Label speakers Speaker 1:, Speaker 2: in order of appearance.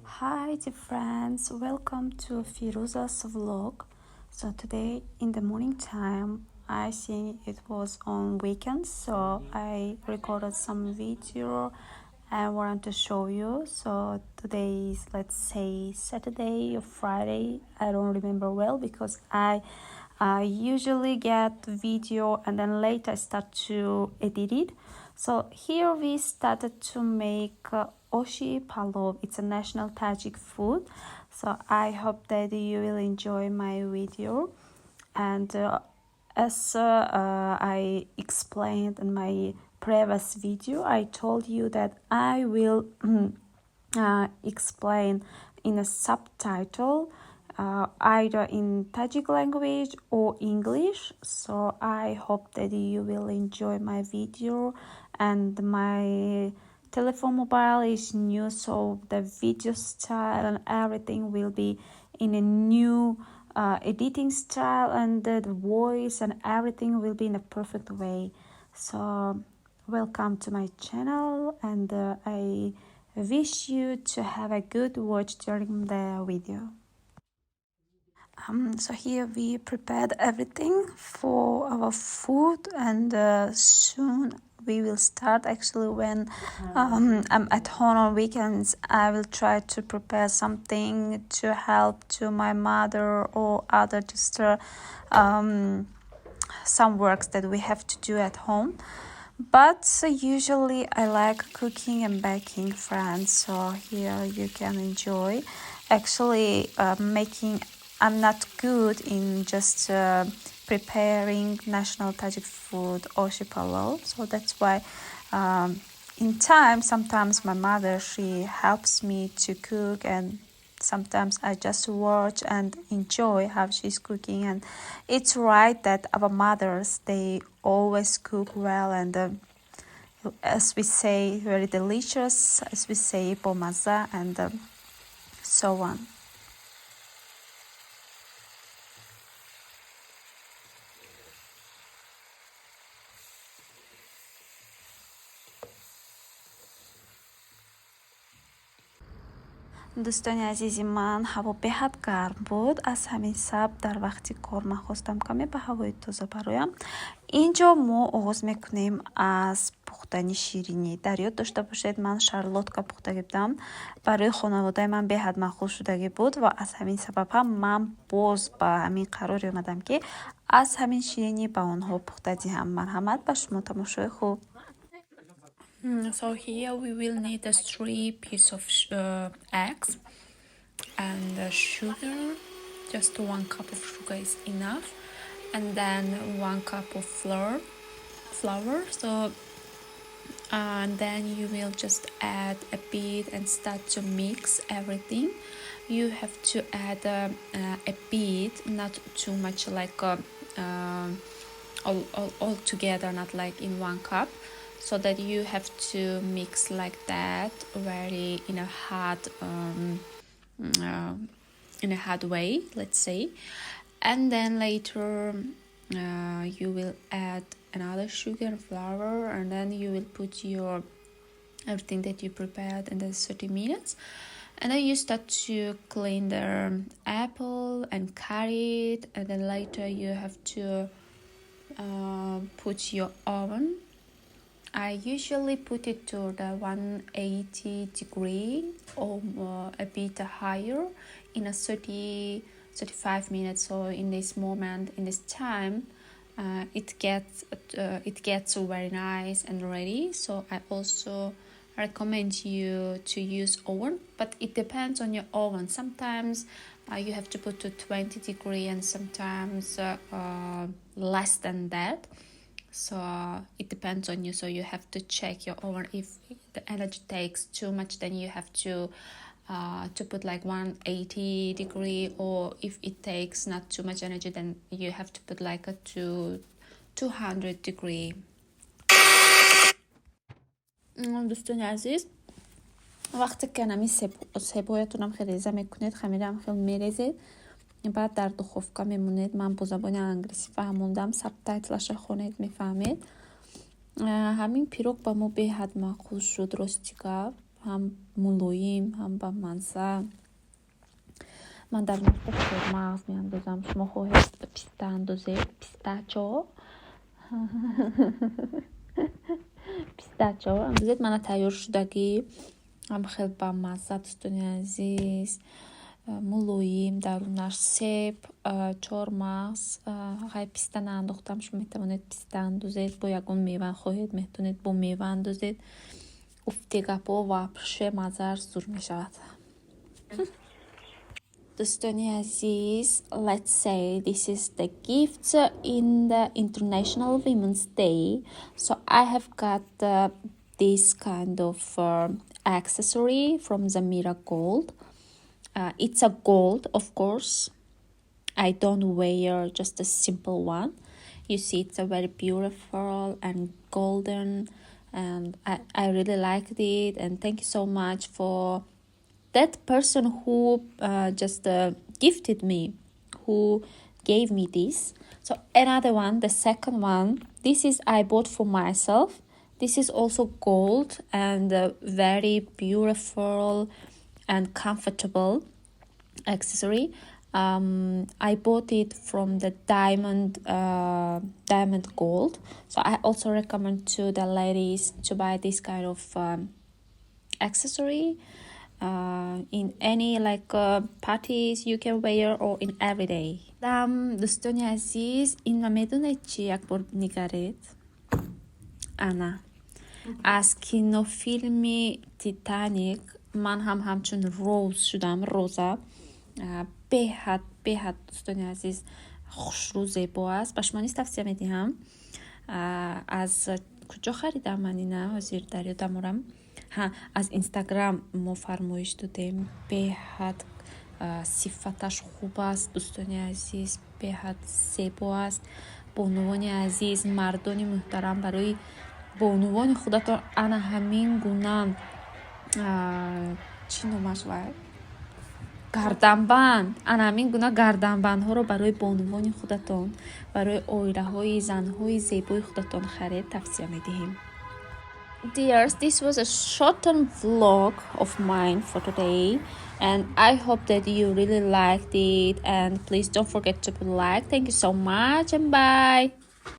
Speaker 1: Hi dear friends, welcome to Firuza's vlog. So today in the morning time, I think it was on weekends, so I recorded some video I wanted to show you. So today is, let's say, Saturday or Friday. I don't remember well because I usually get video and then later I start to edit it. So here we started to make oshi palov. It's a national Tajik food. So I hope that you will enjoy my video. And as I explained in my previous video, I told you that I will explain in a subtitle either in Tajik language or English. So I hope that you will enjoy my video. And my telephone mobile is new, so the video style and everything will be in a new editing style, and the voice and everything will be in a perfect way. So welcome to my channel, and I wish you to have a good watch during the video. So here we prepared everything for our food, and soon we will start. Actually, when I'm at home on weekends, I will try to prepare something to help to my mother or other just some works that we have to do at home. But usually I like cooking and baking, friends, so here you can enjoy. Actually, I'm not good in just preparing national Tajik food, oshi palov, so that's why in time, sometimes my mother, she helps me to cook, and sometimes I just watch and enjoy how she's cooking. And it's right that our mothers, they always cook well, and as we say, very delicious, as we say, pomaza, and so on. دوستان عزیزی من، هوا به حد گرم بود. از همین سبب در وقتی کار من خواستم کمی به هوای تازه برایم. اینجا ما آغاز میکنیم از پختن شیرینی. در یاد داشته باشید من شارلوتکا پخته کردم، برای خانواده من به حد مقبول شدگی بود و از همین سبب هم من باز با همین قرار اومدم که از همین شیرینی به اونها پخته دهم. مرحمت به شما، تماشای خوب. So here we will need 3 pieces of eggs and sugar. Just 1 cup of sugar is enough, and then 1 cup of flour. So and then you will just add a bit and start to mix everything. You have to add a bit, not too much, like all together, not like in 1 cup. So that you have to mix like that, very in a hard way, let's say. And then later you will add another sugar and flour, and then you will put your everything that you prepared in the 30 minutes. And then you start to clean the apple and cut it, and then later you have to put your oven. I usually put it to the 180 degree or a bit higher in a 35 minutes. So in this moment, in this time, it gets very nice and ready. So I also recommend you to use oven, but it depends on your oven. Sometimes you have to put to 20 degree, and sometimes less than that. So it depends on you. So you have to check your oven. If the energy takes too much, then you have to put like 180 degree, or if it takes not too much energy, then you have to put like a 200 degree. دوستان عزیز، وقتی که نمی سبویتونم خیلی ریزه میکنید، خمیرم خیلی میریزید، بعد در دخوفکا میمونید. من با زبان انگلیسی فهموندم، سبتایتلش خونید میفهمید. همین پیروگ با ما به حد معقول شد، راستی گفت. هم مولوییم هم با مزه. من در مورد مغز میاندازم، شما خواهید پیستا اندازید، پیستاچو پیستاچو اندازید. من تیار شدگی هم خیلی با مزه دوستان عزیز، مولوییم، درونش سیب، 4 مغز. اگر پیستا نانداختم شما میتوانید پیستا اندازید، با یگان میوه خواهید میتونید با میوه اندازید. افتگاپو و پشه مزه زور میشود. دوستانی عزیز, let's say this is the gift in the International Women's Day. So I have got this kind of accessory from Zamira Gold. It's a gold, of course. I don't wear just a simple one. You see, it's a very beautiful and golden, and I really liked it. And thank you so much for that person who just gifted me, who gave me this. So another one, the second one, this is I bought for myself. This is also gold and very beautiful and comfortable accessory. I bought it from the diamond gold. So I also recommend to the ladies to buy this kind of accessory in any like parties you can wear or in every day. دوستانی عزیز, این رو میدونید چی یک بار نگرید؟ انا از کینو فیلمی تیتانیک من همچون روز شدم. روزا بهت دوستانی عزیز خوش رو زیبا است. به شما نیست توصیه میدیم. از کجا خریدم من اینه؟ حاضر در یادم از اینستاگرام ما فرمایش دادیم. بهت صفتش خوب است دوستانی عزیز, بهت زیبا است. بانوان عزیز, مردان محترم, برای بانوان خودتان انا همین گونه چی نامش باید؟ گردنبند. انا همین گونه گردنبند ها رو برای بانوان خودتان, برای آیره های زن های زیبای خودتان خرید توصیه میدهیم. Dears, this was a shortened vlog of mine for today, and I hope that you really liked it, and please don't forget to like. Thank you so much, and bye.